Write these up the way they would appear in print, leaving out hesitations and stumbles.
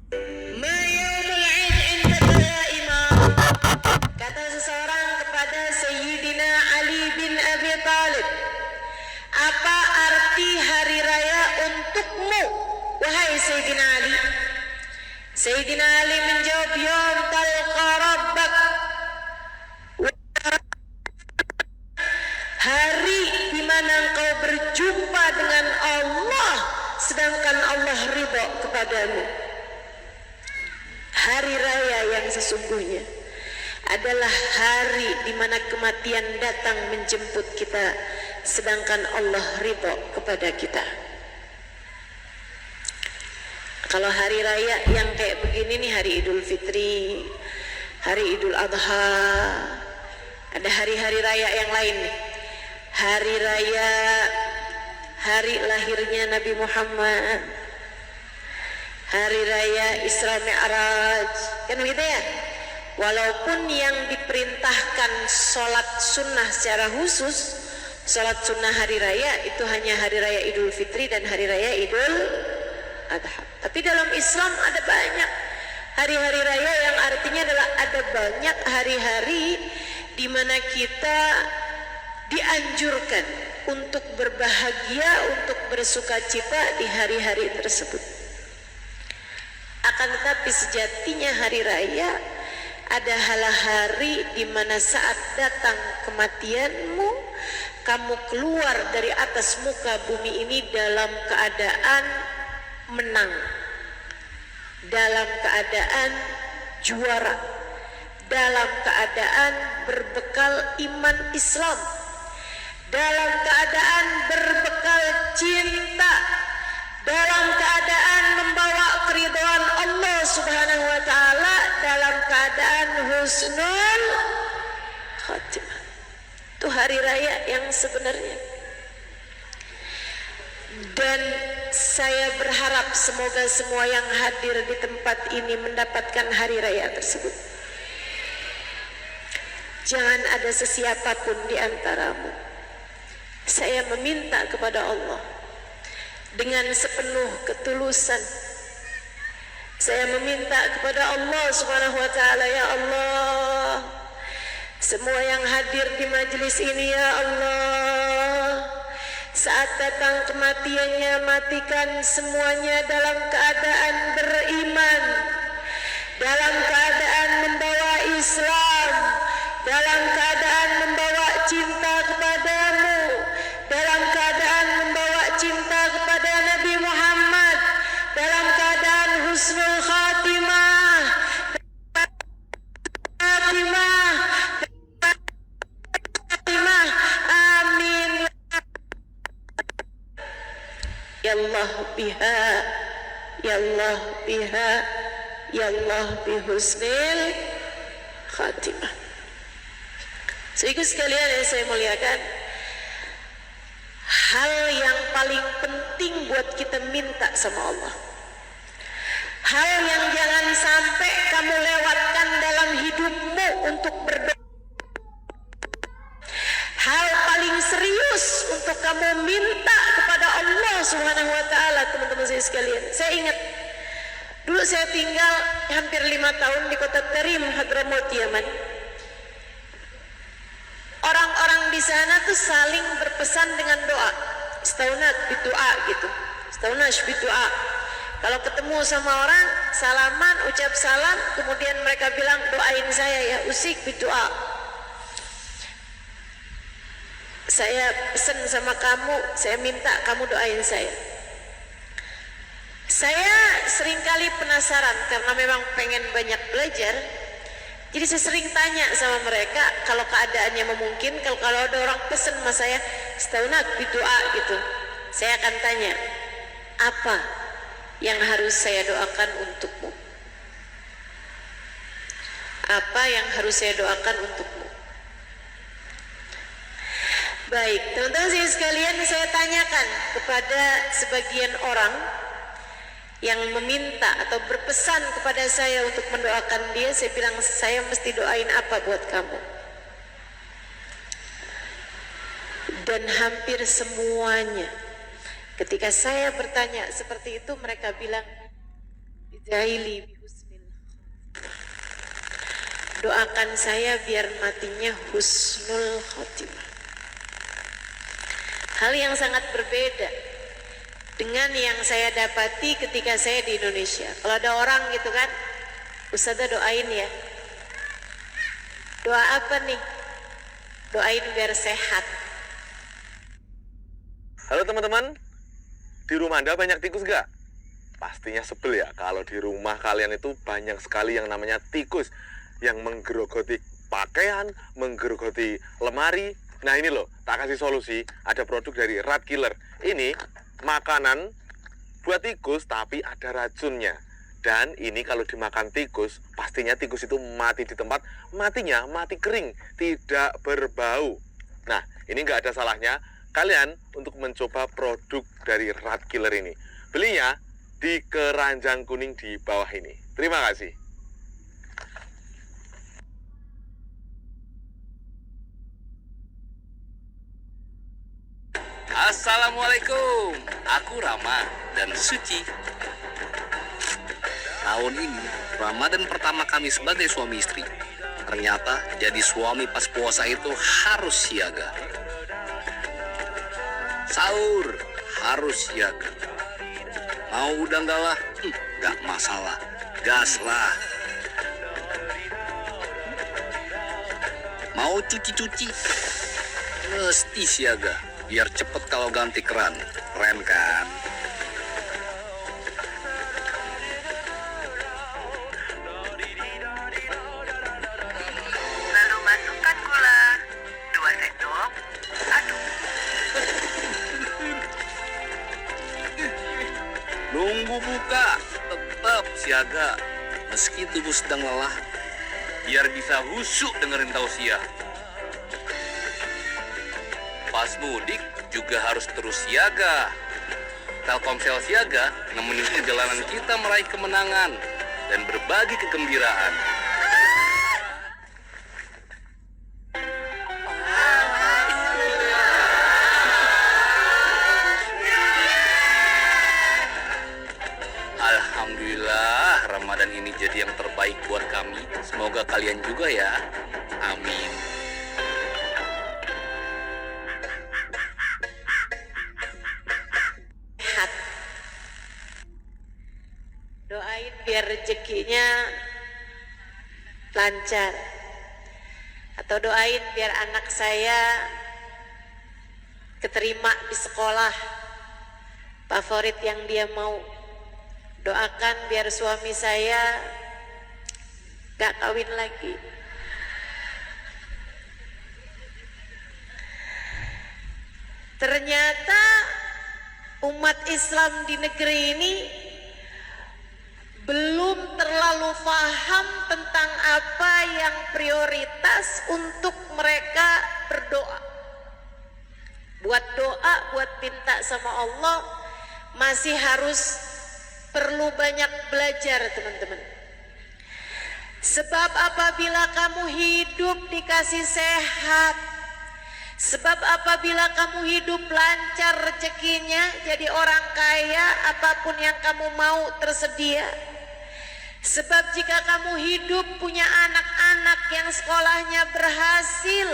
Ma yaumul 'id 'indaka ya imam? Kata seseorang kepada Sayyidina Ali bin Abi Thalib, apa arti hari raya untukmu, wahai Sayyidina Ali? Sayyidina Ali menjawab, Yom talqa rabbak, hari di mana engkau berjumpa dengan Allah sedangkan Allah ridha kepadamu. Hari raya yang sesungguhnya adalah hari di mana kematian datang menjemput kita sedangkan Allah ridha kepada kita. Kalau hari raya yang kayak begini nih, hari Idul Fitri, hari Idul Adha, ada hari-hari raya yang lain nih. Hari raya hari lahirnya Nabi Muhammad, hari raya Isra Mi'raj, kan begitu ya? Walaupun yang diperintahkan sholat sunnah secara khusus, sholat sunnah hari raya itu hanya hari raya Idul Fitri dan hari raya Idul Adha. Tapi dalam Islam ada banyak hari-hari raya yang artinya adalah ada banyak hari-hari di mana kita dianjurkan untuk berbahagia, untuk bersukacita di hari-hari tersebut. Akan tetapi sejatinya hari raya adalah hari di mana saat datang kematianmu, kamu keluar dari atas muka bumi ini dalam keadaan menang, dalam keadaan juara, dalam keadaan berbekal iman Islam, dalam keadaan berbekal cinta, dalam keadaan membawa keridhaan Allah Subhanahu wa taala, dalam keadaan husnul khatimah. Itu hari raya yang sebenarnya. Dan saya berharap semoga semua yang hadir di tempat ini mendapatkan hari raya tersebut. Jangan ada sesiapapun di antaramu. Saya meminta kepada Allah dengan sepenuh ketulusan. Saya meminta kepada Allah Subhanahu wa taala, ya Allah, semua yang hadir di majelis ini, ya Allah, saat datang kematiannya, matikan semuanya dalam keadaan beriman, dalam keadaan membawa Islam, dalam keadaan membawa cinta kepadamu, dalam keadaan membawa cinta kepada Nabi Muhammad, dalam keadaan husnul khatimah, amin. Ya Allah biha, ya Allah biha, ya Allah bihusnil khatimah. Saudara sekalian yang saya muliakan, hal yang paling penting buat kita minta sama Allah, hal yang jangan sampai kamu lewatkan dalam hidupmu untuk berdoa, hal paling serius untuk kamu minta kepada Allah Subhanahu wa taala, teman-teman saya sekalian. Saya ingat dulu saya tinggal hampir 5 tahun di kota Tarim, Hadramaut, Yaman. Orang-orang di sana tuh saling berpesan dengan doa, istaunat bidu'a gitu, istaunash bidu'a. Kalau ketemu sama orang, salaman, ucap salam, kemudian mereka bilang, doain saya ya, usik bidu'a. Saya pesan sama kamu, saya minta kamu doain saya. Saya seringkali penasaran karena memang pengen banyak belajar. Jadi saya sering tanya sama mereka, kalau keadaannya memungkinkan, kalau ada orang pesan sama saya, istaunat bidu'a gitu, saya akan tanya, apa yang harus saya doakan untukmu? Apa yang harus saya doakan untukmu? Baik, teman-teman saya sekalian, saya tanyakan kepada sebagian orang yang meminta atau berpesan kepada saya untuk mendoakan dia, saya bilang, saya mesti doain apa buat kamu? Dan hampir semuanya ketika saya bertanya seperti itu, mereka bilang, di Idzaili bihusnil. Doakan saya biar matinya husnul khotimah. Hal yang sangat berbeda dengan yang saya dapati ketika saya di Indonesia. Kalau ada orang gitu kan, Ustazah doain ya. Doa apa nih? Doain biar sehat. Halo teman-teman, di rumah Anda banyak tikus gak? Pastinya sebel ya kalau di rumah kalian itu banyak sekali yang namanya tikus yang menggerogoti pakaian, menggerogoti lemari. Nah ini loh, tak kasih solusi, ada produk dari Rat Killer. Ini makanan buat tikus tapi ada racunnya. Dan ini kalau dimakan tikus, pastinya tikus itu mati di tempat, matinya mati kering, tidak berbau. Nah ini nggak ada salahnya kalian untuk mencoba produk dari Rat Killer ini. Belinya di keranjang kuning di bawah ini. Terima kasih. Assalamualaikum, aku Rama dan Suci. Tahun ini Ramadan pertama kami sebagai suami istri. Ternyata jadi suami pas puasa itu harus siaga. Sahur harus siaga. Mau udang galah? Gak masalah, gas lah. Mau cuci-cuci? Mesti siaga. Biar cepet kalau ganti keran. Keren kan? Lalu masukkan gula 2 sendok. Aduk. Nunggu buka, tetap siaga. Meski tubuh sedang lelah, biar bisa husyuk dengerin tausiah. Pas mudik juga harus terus siaga. Telkomsel siaga nemenin perjalanan kita meraih kemenangan dan berbagi kegembiraan. Alhamdulillah, Ramadan ini jadi yang terbaik buat kami. Semoga kalian juga ya. Amin. Sehat. Doain biar rezekinya lancar. Atau doain biar anak saya keterima di sekolah favorit yang dia mau. Doakan biar suami saya gak kawin lagi. Ternyata umat Islam di negeri ini belum terlalu paham tentang apa yang prioritas untuk mereka berdoa. Buat doa, buat minta sama Allah masih harus perlu banyak belajar, teman-teman. Sebab apabila kamu hidup dikasih sehat, sebab apabila kamu hidup lancar rezekinya, jadi orang kaya, apapun yang kamu mau tersedia. Sebab jika kamu hidup punya anak-anak yang sekolahnya berhasil,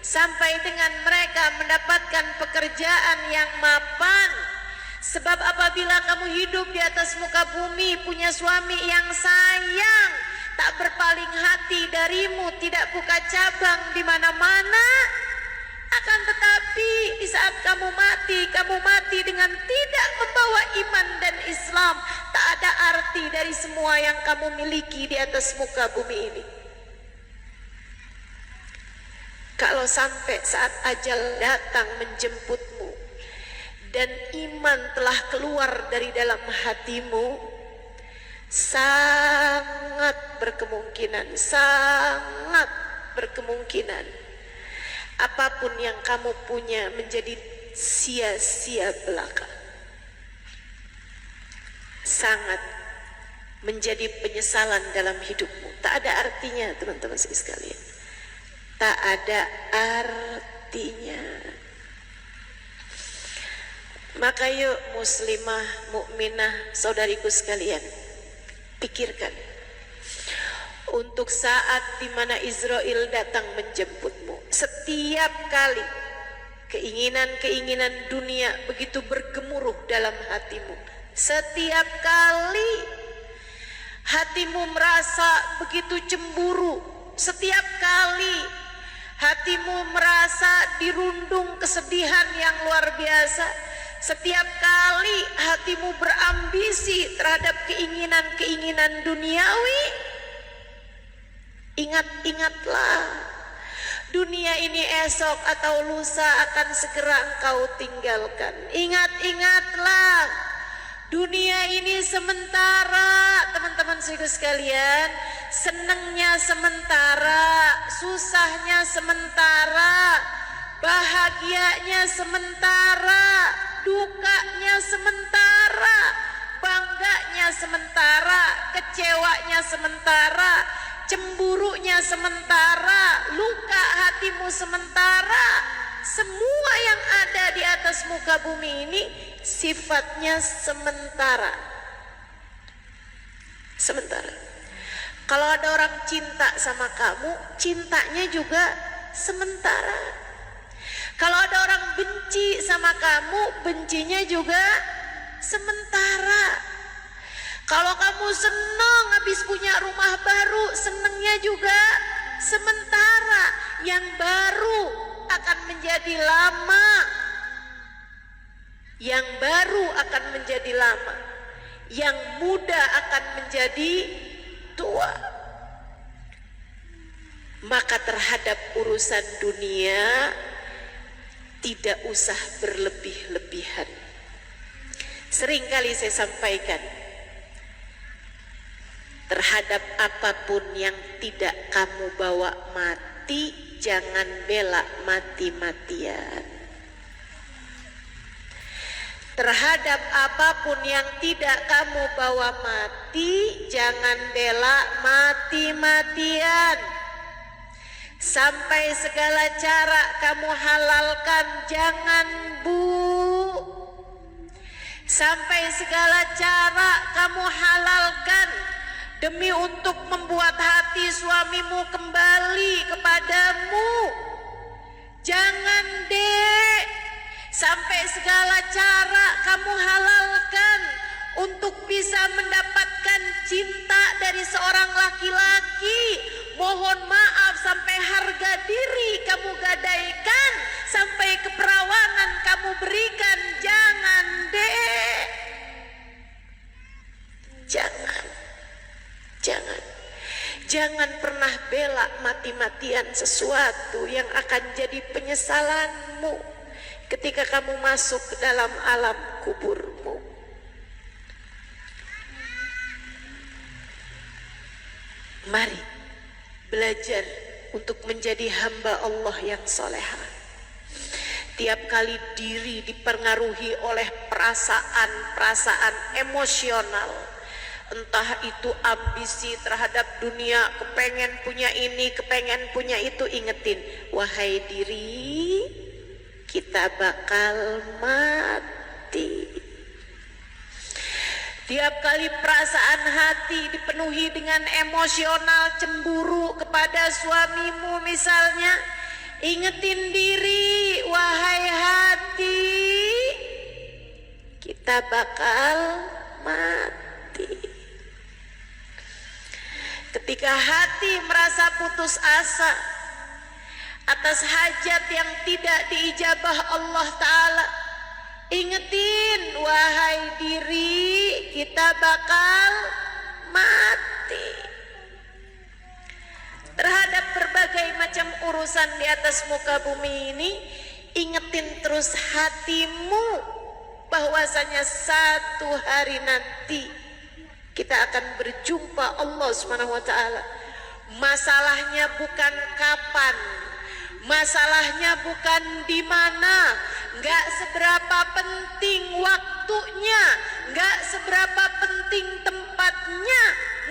sampai dengan mereka mendapatkan pekerjaan yang mapan. Sebab apabila kamu hidup di atas muka bumi punya suami yang sayang, tak berpaling hati darimu, tidak buka cabang di mana-mana. Akan tetapi di saat kamu mati dengan tidak membawa iman dan Islam. Tak ada arti dari semua yang kamu miliki di atas muka bumi ini. Kalau sampai saat ajal datang menjemputmu dan iman telah keluar dari dalam hatimu, sangat berkemungkinan apapun yang kamu punya menjadi sia-sia belaka. Sangat menjadi penyesalan dalam hidupmu. Tak ada artinya, teman-teman sekalian. Tak ada artinya. Maka yuk muslimah, mukminah, saudariku sekalian, Pikirkan. Untuk saat di mana Israel datang menjemputmu, setiap kali keinginan-keinginan dunia begitu bergemuruh dalam hatimu, setiap kali hatimu merasa begitu cemburu, setiap kali hatimu merasa dirundung kesedihan yang luar biasa, setiap kali hatimu berambisi terhadap keinginan-keinginan duniawi, ingat-ingatlah, dunia ini esok atau lusa akan segera engkau tinggalkan. Ingat-ingatlah, dunia ini sementara, teman-teman saudara sekalian. Senangnya sementara, susahnya sementara, bahagianya sementara, dukanya sementara, bangganya sementara, kecewanya sementara, cemburunya sementara, luka hatimu sementara. Semua yang ada di atas muka bumi ini sifatnya sementara. Sementara. Kalau ada orang cinta sama kamu, cintanya juga sementara. Kalau ada orang benci sama kamu, bencinya juga sementara. Kalau kamu senang habis punya rumah baru, senangnya juga sementara. Yang baru akan menjadi lama. Yang baru akan menjadi lama. Yang muda akan menjadi tua. Maka terhadap urusan dunia tidak usah berlebih-lebihan. Seringkali saya sampaikan, terhadap apapun yang tidak kamu bawa mati, jangan bela mati-matian. Terhadap apapun yang tidak kamu bawa mati, jangan bela mati-matian. Sampai segala cara kamu halalkan, jangan bu. Sampai segala cara kamu halalkan demi untuk membuat hati suamimu kembali kepadamu. Jangan dek. Sampai segala cara kamu halalkan untuk bisa mendapatkan cinta dari seorang laki-laki. Mohon maaf, sampai harga diri kamu gadaikan, sampai keperawanan kamu berikan. Jangan dek. Jangan pernah bela mati-matian sesuatu yang akan jadi penyesalanmu ketika kamu masuk ke dalam alam kuburmu. Mari belajar untuk menjadi hamba Allah yang soleha. Tiap kali diri dipengaruhi oleh perasaan-perasaan emosional, entah itu ambisi terhadap dunia, kepengen punya ini, kepengen punya itu, ingetin, wahai diri, kita bakal mati. Tiap kali perasaan hati dipenuhi dengan emosional cemburu kepada suamimu misalnya, ingetin diri, wahai hati, kita bakal mati. Ketika hati merasa putus asa atas hajat yang tidak diijabah Allah Ta'ala, ingetin, wahai diri, kita bakal mati. Terhadap berbagai macam urusan di atas muka bumi ini, ingetin terus hatimu bahwasanya satu hari nanti kita akan berjumpa Allah Subhanahu wa Ta'ala. Masalahnya bukan kapan, masalahnya bukan di mana, nggak seberapa penting waktunya, nggak seberapa penting tempatnya.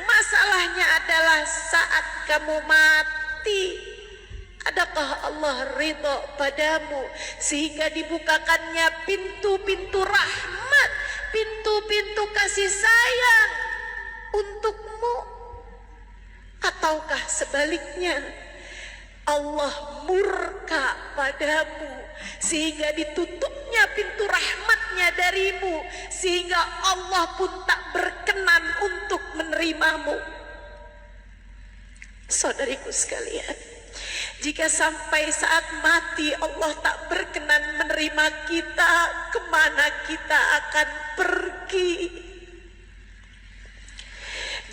Masalahnya adalah saat kamu mati, adakah Allah ridho padamu sehingga dibukakannya pintu-pintu rahmat, pintu-pintu kasih sayang untuk Ataukah sebaliknya, Allah murka padamu sehingga ditutupnya pintu rahmatnya darimu, sehingga Allah pun tak berkenan untuk menerimamu. Saudariku sekalian, jika sampai saat mati Allah tak berkenan menerima kita, kemana kita akan pergi?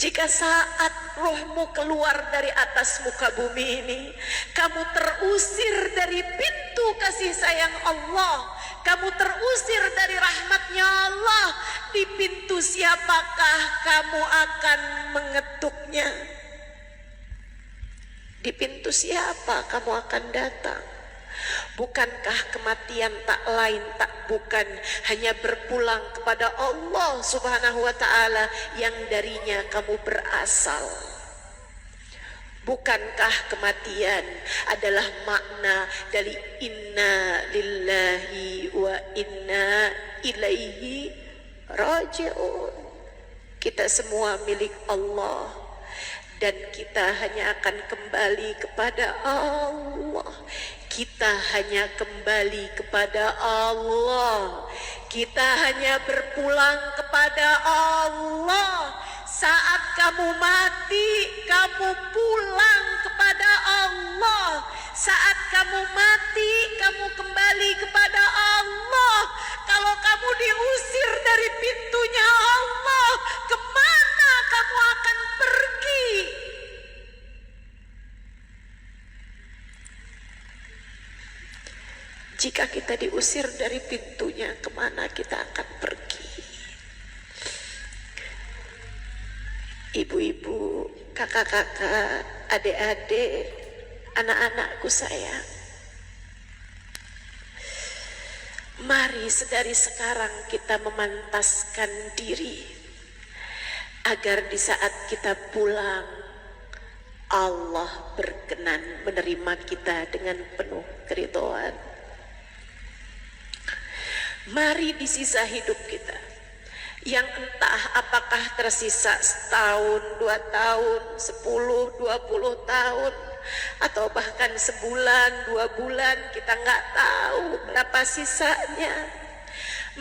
Jika saat rohmu keluar dari atas muka bumi ini, kamu terusir dari pintu kasih sayang Allah, kamu terusir dari rahmatnya Allah, di pintu siapakah kamu akan mengetuknya? Di pintu siapa kamu akan datang? Bukankah kematian tak lain tak bukan hanya berpulang kepada Allah Subhanahu wa ta'ala yang darinya kamu berasal? Bukankah kematian adalah makna dari inna lillahi wa inna ilaihi raji'un? Kita semua milik Allah, dan kita hanya akan kembali kepada Allah. Kita hanya kembali kepada Allah. Kita hanya berpulang kepada Allah. Saat kamu mati, kamu pulang kepada Allah. Saat kamu mati, kamu kembali kepada Allah. Kalau kamu diusir dari pintunya Allah, kemana kamu akan pergi? Jika kita diusir dari pintunya, kemana kita akan pergi? Ibu-ibu, kakak-kakak, adik-adik, anak-anakku sayang, mari sedari sekarang kita memantaskan diri agar di saat kita pulang, Allah berkenan menerima kita dengan penuh keridhaan. Mari di sisa hidup kita, yang entah apakah tersisa setahun, 2 tahun, 10, 20 tahun, atau bahkan sebulan, 2 bulan, kita nggak tahu berapa sisanya.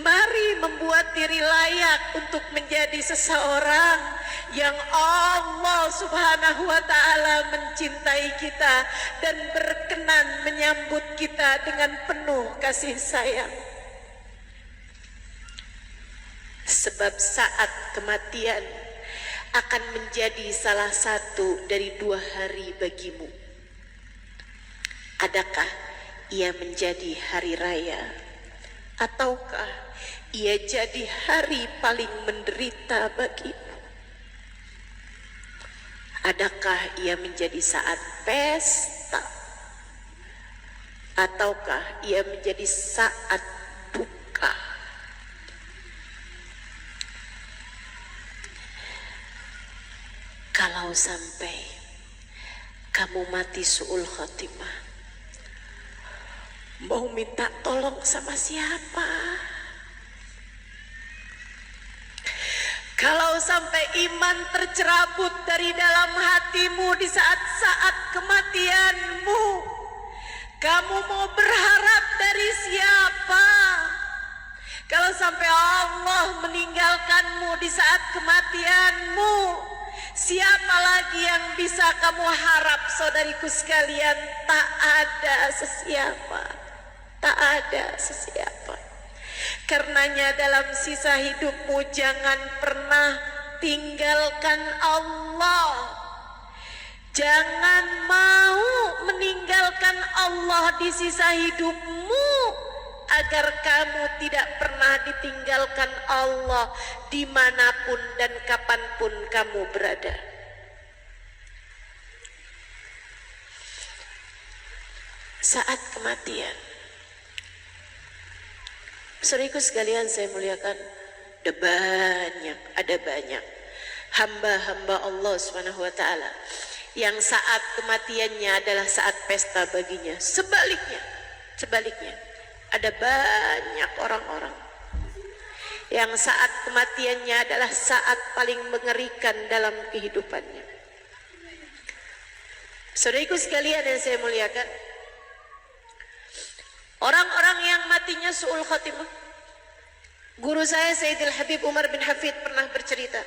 Mari membuat diri layak untuk menjadi seseorang yang Allah Subhanahu wa ta'ala mencintai kita dan berkenan menyambut kita dengan penuh kasih sayang. Sebab saat kematian akan menjadi salah satu dari 2 hari bagimu. Adakah ia menjadi hari raya, ataukah ia jadi hari paling menderita bagimu? Adakah ia menjadi saat pesta, ataukah ia menjadi saat duka? Kalau sampai kamu mati su'ul khatimah, mau minta tolong sama siapa? Kalau sampai iman tercerabut dari dalam hatimu di saat-saat kematianmu, kamu mau berharap dari siapa? Kalau sampai Allah meninggalkanmu di saat kematianmu, siapa lagi yang bisa kamu harap? Saudariku sekalian, tak ada sesiapa, tak ada sesiapa. Karenanya dalam sisa hidupmu jangan pernah tinggalkan Allah. Jangan mau meninggalkan Allah di sisa hidupmu, agar kamu tidak pernah ditinggalkan Allah dimanapun dan kapanpun kamu berada. Saat kematian, saudaraku sekalian saya muliakan, ada banyak hamba-hamba Allah Subhanahu wa ta'ala yang saat kematiannya adalah saat pesta baginya. Sebaliknya ada banyak orang-orang yang saat kematiannya adalah saat paling mengerikan dalam kehidupannya. Saudariku sekalian yang saya muliakan, orang-orang yang matinya su'ul khatimah, guru saya Sayyidil Habib Umar bin Hafid pernah bercerita.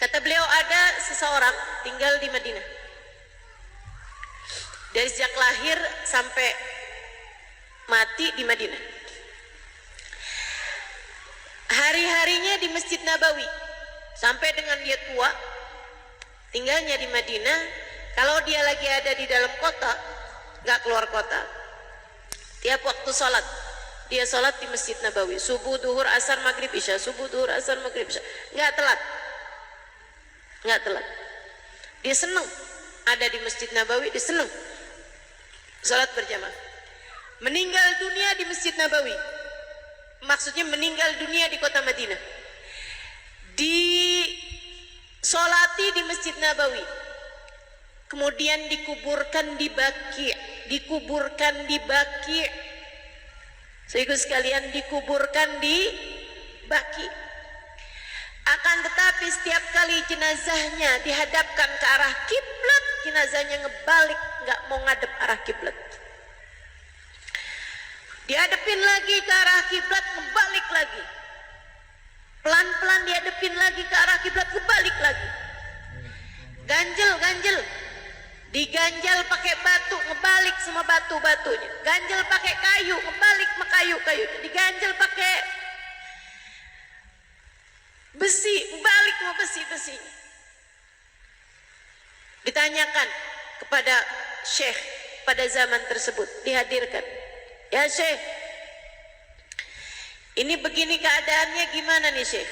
Kata beliau, ada seseorang tinggal di Madinah. Dari sejak lahir sampai mati di Madinah. Hari-harinya di Masjid Nabawi. Sampai dengan dia tua, tinggalnya di Madinah. Kalau dia lagi ada di dalam kota, gak keluar kota, tiap waktu sholat, dia sholat di Masjid Nabawi. Subuh, duhur, asar, maghrib, isya. Subuh, duhur, asar, maghrib, isya. Gak telat. Nggak telat. Dia senang ada di Masjid Nabawi, dia senang salat berjamaah. Meninggal dunia di Masjid Nabawi, maksudnya meninggal dunia di kota Madinah, disolati di Masjid Nabawi, kemudian dikuburkan di Baqi'. Saudaraku sekalian, dikuburkan di Baqi'. Akan tetapi setiap kali jenazahnya dihadapkan ke arah kiblat, jenazahnya ngebalik, nggak mau ngadep arah kiblat. Dihadapin lagi ke arah kiblat, ngebalik lagi. Pelan-pelan dihadapin lagi ke arah kiblat, ngebalik lagi. Ganjel, diganjal pakai batu, ngebalik semua batu-batunya. Ganjel pakai kayu, ngebalik sama kayu-kayu. Diganjel pakai besi, balik mau besi-besinya. Ditanyakan kepada syekh pada zaman tersebut, dihadirkan. Ya syekh, ini begini keadaannya, gimana nih syekh?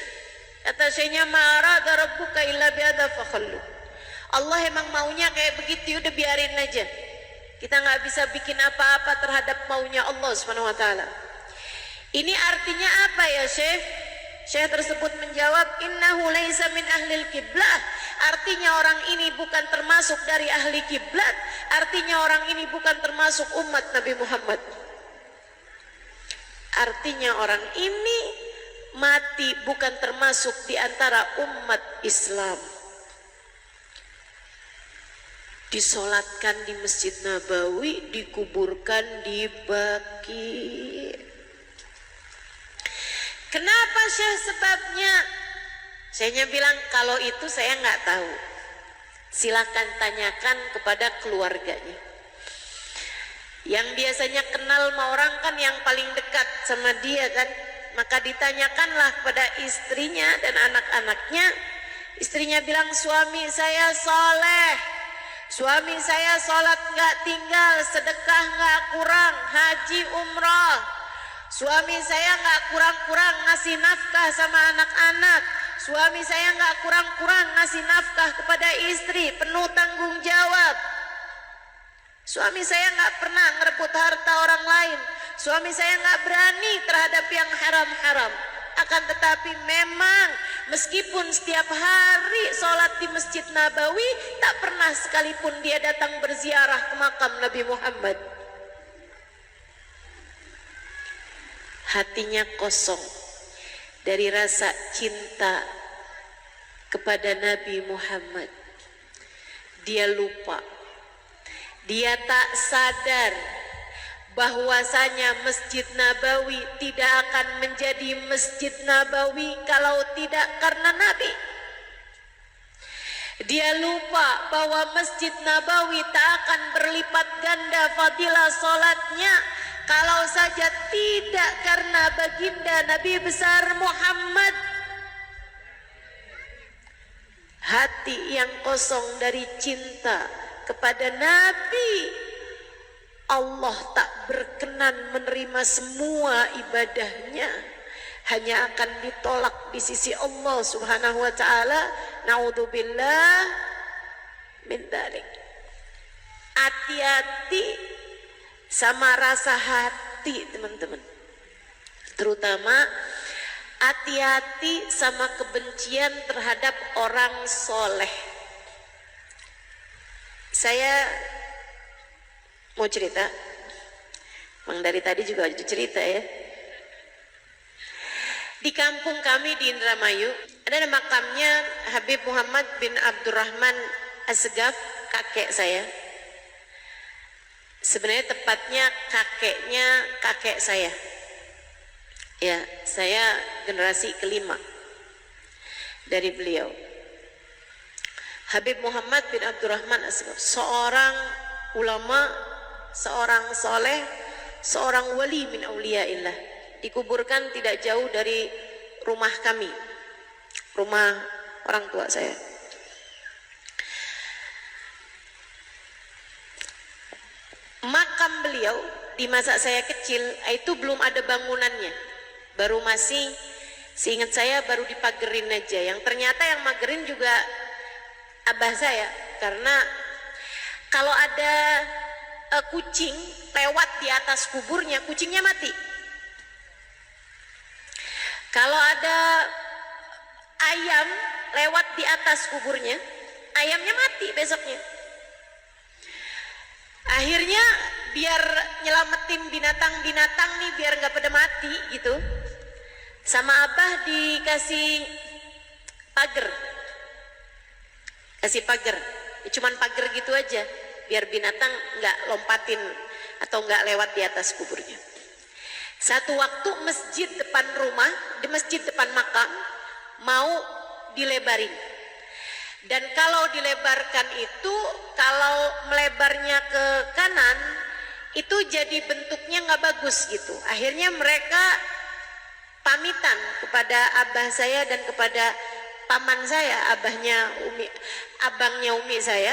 Kata syekhnya, ma'arada rabbuka illa bi'adha fakhallu. Allah emang maunya kayak begitu, udah biarin aja. Kita nggak bisa bikin apa-apa terhadap maunya Allah Subhanahu wa taala. Ini artinya apa ya syekh? Syekh tersebut menjawab, innahu laisa min ahlil kiblah. Artinya orang ini bukan termasuk dari ahli kiblat. Artinya orang ini bukan termasuk umat Nabi Muhammad. Artinya orang ini mati bukan termasuk di antara umat Islam. Disolatkan di Masjid Nabawi, dikuburkan di Baqi'. Kenapa Syekh sebabnya? Saya bilang kalau itu saya nggak tahu. Silakan tanyakan kepada keluarganya. Yang biasanya kenal sama orang kan yang paling dekat sama dia kan. Maka ditanyakanlah kepada istrinya dan anak-anaknya. Istrinya bilang, suami saya soleh. Suami saya sholat nggak tinggal, sedekah nggak kurang, haji umrah. Suami saya nggak kurang-kurang ngasih nafkah sama anak-anak. Suami saya nggak kurang-kurang ngasih nafkah kepada istri, penuh tanggung jawab. Suami saya nggak pernah ngerebut harta orang lain. Suami saya nggak berani terhadap yang haram-haram. Akan tetapi memang meskipun setiap hari sholat di Masjid Nabawi, tak pernah sekalipun dia datang berziarah ke makam Nabi Muhammad. Hatinya kosong dari rasa cinta kepada Nabi Muhammad. Dia lupa, dia tak sadar bahwasanya Masjid Nabawi tidak akan menjadi Masjid Nabawi kalau tidak karena Nabi. Dia lupa bahwa Masjid Nabawi tak akan berlipat ganda fadilah sholatnya kalau saja tidak karena baginda Nabi besar Muhammad. Hati yang kosong dari cinta kepada Nabi, Allah tak berkenan menerima semua ibadahnya, hanya akan ditolak di sisi Allah Subhanahu wa taala. Naudzubillah min dzalik. Hati-hati sama rasa hati, teman-teman. Terutama hati-hati sama kebencian terhadap orang soleh. Saya mau cerita, memang dari tadi juga cerita ya. Di kampung kami di Indramayu ada makamnya Habib Muhammad bin Abdurrahman Asgaf, kakek saya. Sebenarnya tepatnya kakeknya kakek saya. Ya, saya generasi kelima dari beliau. Habib Muhammad bin Abdurrahman Asgaf, seorang ulama, seorang soleh, seorang wali min auliyaillah. Dikuburkan tidak jauh dari rumah kami, rumah orang tua saya. Makam beliau di masa saya kecil itu belum ada bangunannya, baru masih, seingat saya baru dipagerin aja. Yang ternyata yang magerin juga abah saya, karena kalau ada kucing lewat di atas kuburnya, kucingnya mati. Kalau ada ayam lewat di atas kuburnya, ayamnya mati besoknya. Akhirnya biar nyelamatin binatang-binatang nih, biar nggak pada mati gitu, sama abah dikasih pagar, kasih pagar, cuman pagar gitu aja, biar binatang nggak lompatin atau nggak lewat di atas kuburnya. Satu waktu masjid depan rumah, di masjid depan makam mau dilebarin. Dan kalau dilebarkan itu, kalau melebarnya ke kanan, itu jadi bentuknya nggak bagus gitu. Akhirnya mereka pamitan kepada abah saya dan kepada paman saya, abangnya umi saya,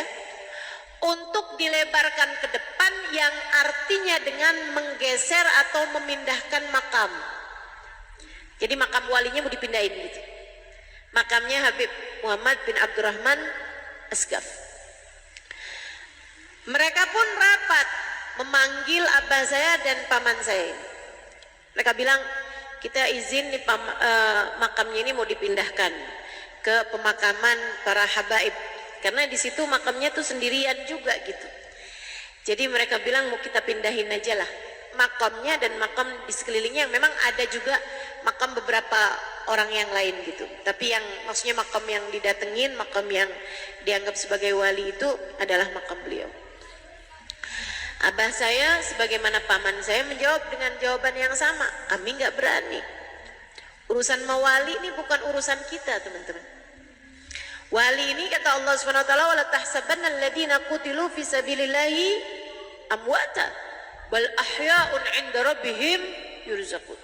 untuk dilebarkan ke depan, yang artinya dengan menggeser atau memindahkan makam. Jadi makam walinya mau dipindahin gitu. Makamnya Habib Muhammad bin Abdurrahman Asgaf. Mereka pun rapat memanggil abah saya dan paman saya. Mereka bilang, kita izin nih, makamnya ini mau dipindahkan ke pemakaman para habaib, karena di situ makamnya tuh sendirian juga gitu. Jadi mereka bilang mau kita pindahin aja lah makamnya dan makam di sekelilingnya, yang memang ada juga makam beberapa orang yang lain gitu. Tapi yang maksudnya makam yang didatengin, makam yang dianggap sebagai wali itu adalah makam beliau. Abah saya sebagaimana paman saya menjawab dengan jawaban yang sama, kami nggak berani. Urusan mawali ini bukan urusan kita, teman-teman. Wali ini kata Allah Subhanahu wa taala, wala tahsabanna alladziina qutilu fi sabilillahi amwata bal ahya'un 'inda rabbihim yurzaqun.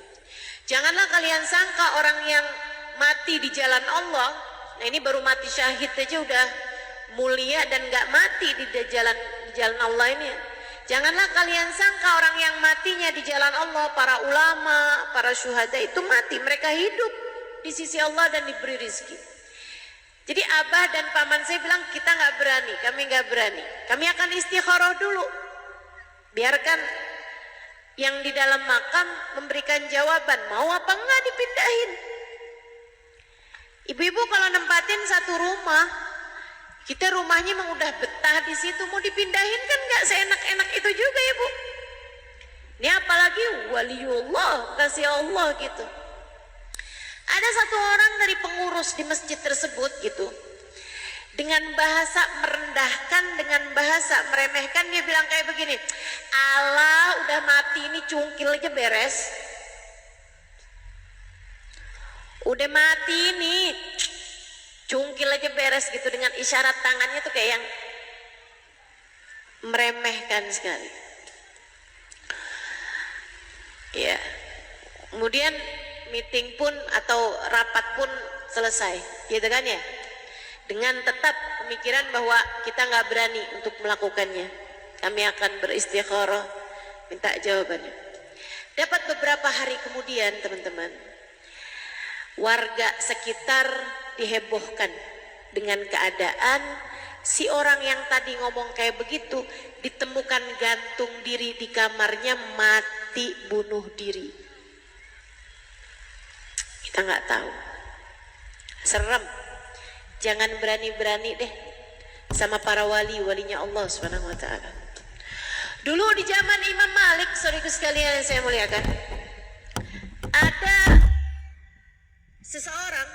Janganlah kalian sangka orang yang mati di jalan Allah, nah ini baru mati syahid aja udah mulia dan enggak mati di jalan Allah ini. Janganlah kalian sangka orang yang matinya di jalan Allah, para ulama, para syuhada itu mati, mereka hidup di sisi Allah dan diberi rezeki. Jadi abah dan paman saya bilang, kita nggak berani, kami nggak berani. Kami akan istikharah dulu. Biarkan yang di dalam makam memberikan jawaban, mau apa enggak dipindahin. Ibu-ibu kalau nempatin satu rumah, kita rumahnya memang udah betah di situ, mau dipindahin kan nggak seenak-enak itu juga ya Bu. Ini apalagi waliullah, kasih Allah gitu. Ada satu orang dari pengurus di masjid tersebut gitu, dengan bahasa merendahkan, dengan bahasa meremehkan, dia bilang kayak begini, Allah udah mati ini cungkil aja beres, udah mati ini cungkil aja beres gitu, dengan isyarat tangannya tuh kayak yang meremehkan sekali. Ya, kemudian meeting pun atau rapat pun selesai, gitu kan ya, dengan tetap pemikiran bahwa kita nggak berani untuk melakukannya. Kami akan beristikharah, minta jawabannya. Dapat beberapa hari kemudian, teman-teman, warga sekitar dihebohkan dengan keadaan si orang yang tadi ngomong kayak begitu ditemukan gantung diri di kamarnya, mati bunuh diri. Kita nggak tahu, serem. Jangan berani-berani deh sama para walinya Allah Subhanahu wa taala. Dulu di zaman Imam Malik, saudaraku sekalian yang saya muliakan, ada seseorang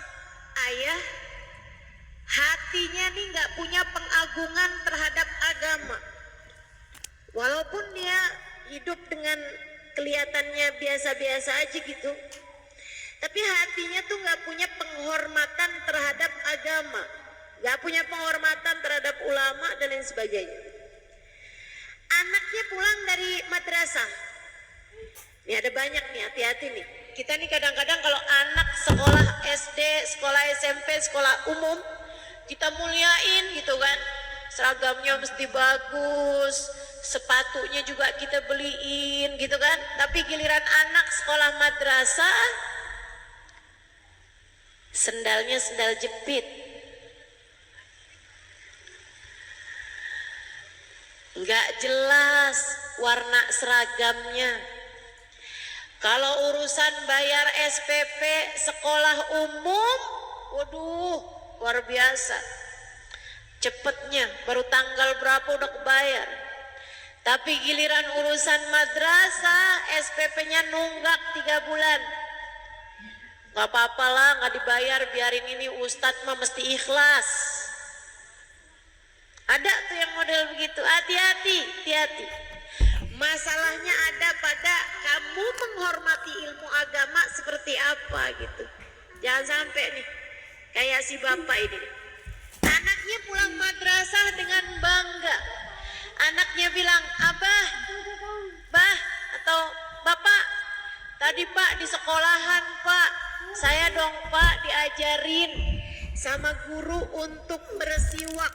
ayah hatinya nih nggak punya pengagungan terhadap agama, walaupun dia hidup dengan kelihatannya biasa-biasa aja gitu, tapi hatinya tuh nggak punya penghormatan terhadap agama, nggak punya penghormatan terhadap ulama dan lain sebagainya. Anaknya pulang dari madrasah, ini ada banyak nih, hati-hati nih. Kita nih kadang-kadang kalau anak sekolah SD, sekolah SMP, sekolah umum, kita muliain gitu kan. Seragamnya mesti bagus, sepatunya juga kita beliin gitu kan. Tapi giliran anak sekolah madrasah, sendalnya sendal jepit. Nggak jelas warna seragamnya. Kalau urusan bayar SPP sekolah umum, waduh luar biasa. Cepetnya baru tanggal berapa udah kebayar. Tapi giliran urusan madrasah SPP-nya nunggak 3 bulan. Gak apa-apa lah, gak dibayar, biarin ini ustadz mah mesti ikhlas. Ada tuh yang model begitu. Hati-hati, hati-hati. Masalahnya ada pada kamu menghormati ilmu agama seperti apa gitu. Jangan sampai nih kayak si bapak ini. Anaknya pulang madrasah dengan bangga. Anaknya bilang, "Abah, Bah, atau Bapak, tadi Pak di sekolahan Pak, saya dong Pak diajarin sama guru untuk bersiwak.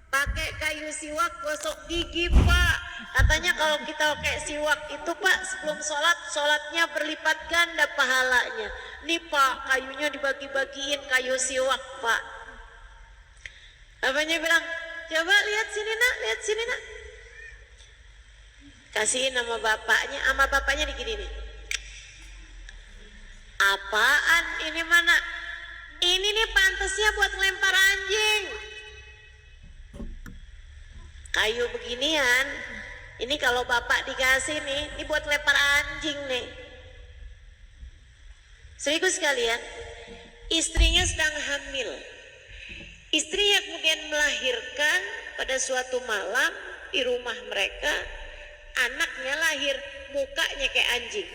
Pakai kayu siwak gosok gigi Pak. Katanya kalau kita pakai siwak itu Pak sebelum sholat, sholatnya berlipat ganda pahalanya. Nih Pak, kayunya dibagi-bagiin, kayu siwak Pak." Bapaknya bilang, "Coba lihat sini nak, lihat sini nak." Kasihin sama bapaknya digini nih. "Apaan ini mana? Ini nih pantasnya buat ngelempar anjing. Kayu beginian, ini kalau bapak dikasih nih, ini buat lempar anjing nih." Saudaraku sekalian, istrinya sedang hamil. Istrinya kemudian melahirkan pada suatu malam di rumah mereka. Anaknya lahir, mukanya kayak anjing.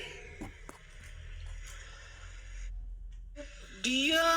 Dia